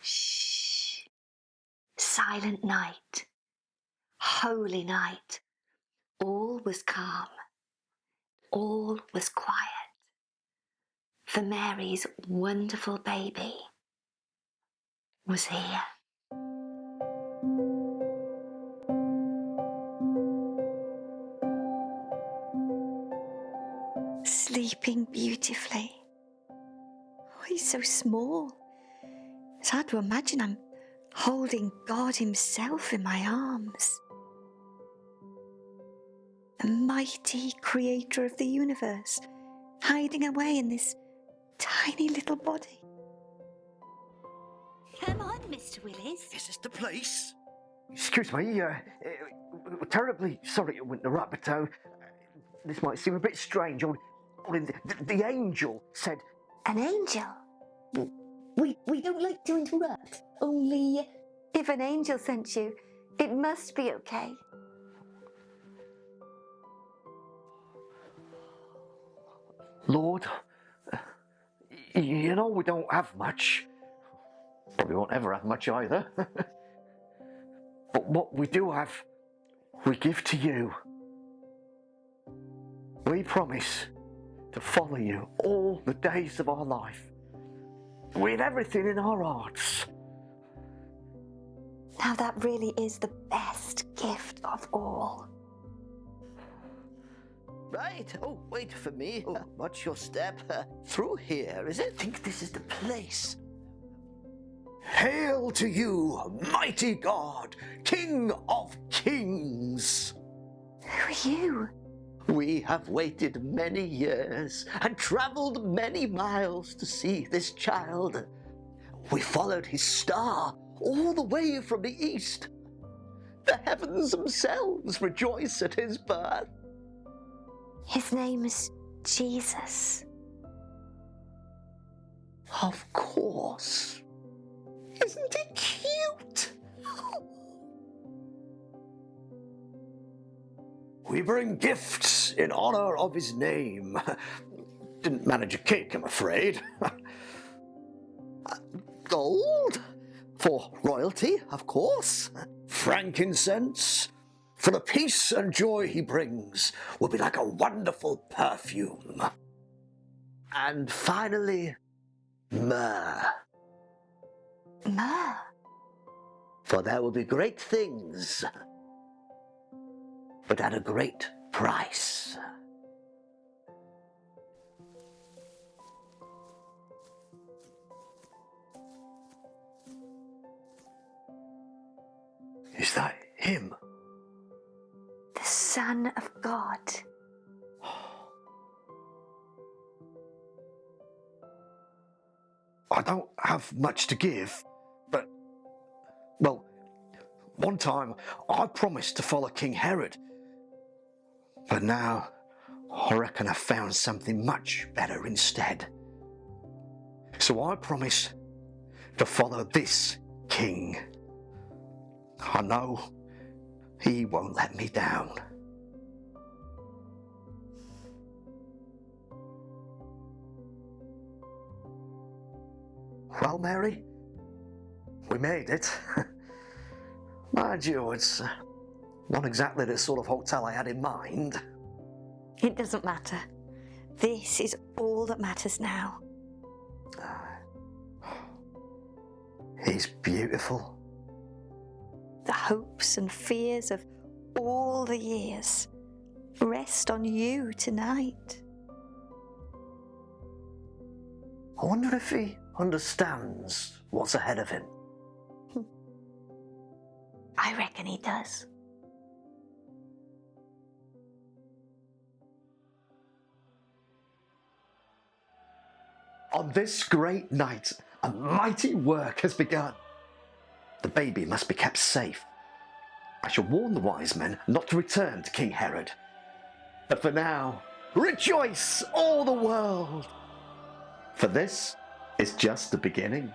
Shh. Silent night. Holy night. All was calm. All was quiet. For Mary's wonderful baby was here. Sleeping beautifully. Oh, he's so small. It's hard to imagine I'm holding God himself in my arms. The mighty creator of the universe, hiding away in this tiny little body. Come on, Mr. Willis. Is this the place? Excuse me, terribly sorry to interrupt, but this might seem a bit strange. The angel said... An angel? We don't like to interrupt. Only if an angel sent you, it must be okay. Lord, you know we don't have much. Probably won't ever have much either. But what we do have, we give to you. We promise to follow you all the days of our life, with everything in our hearts. Now that really is the best gift of all. Right. Oh, wait for me. Oh, watch your step. Through here, is it? I think this is the place. Hail to you, mighty God, King of Kings. Who are you? We have waited many years and travelled many miles to see this child. We followed his star all the way from the east. The heavens themselves rejoice at his birth. His name is Jesus. Of course. Isn't he cute? We bring gifts in honor of his name. Didn't manage a cake, I'm afraid. Gold for royalty, of course. Frankincense for the peace and joy he brings will be like a wonderful perfume. And finally, myrrh. Myrrh? For there will be great things, but at a great price. Is that him? The Son of God. I don't have much to give, but, well, one time I promised to follow King Herod. But now I reckon I found something much better instead. So I promise to follow this king. I know he won't let me down. Well, Mary, we made it. Mind you, it's not exactly the sort of hotel I had in mind. It doesn't matter. This is all that matters now. He's beautiful. The hopes and fears of all the years rest on you tonight. I wonder if he understands what's ahead of him. I reckon he does. On this great night, a mighty work has begun. The baby must be kept safe. I shall warn the wise men not to return to King Herod. But for now, rejoice all the world! For this is just the beginning.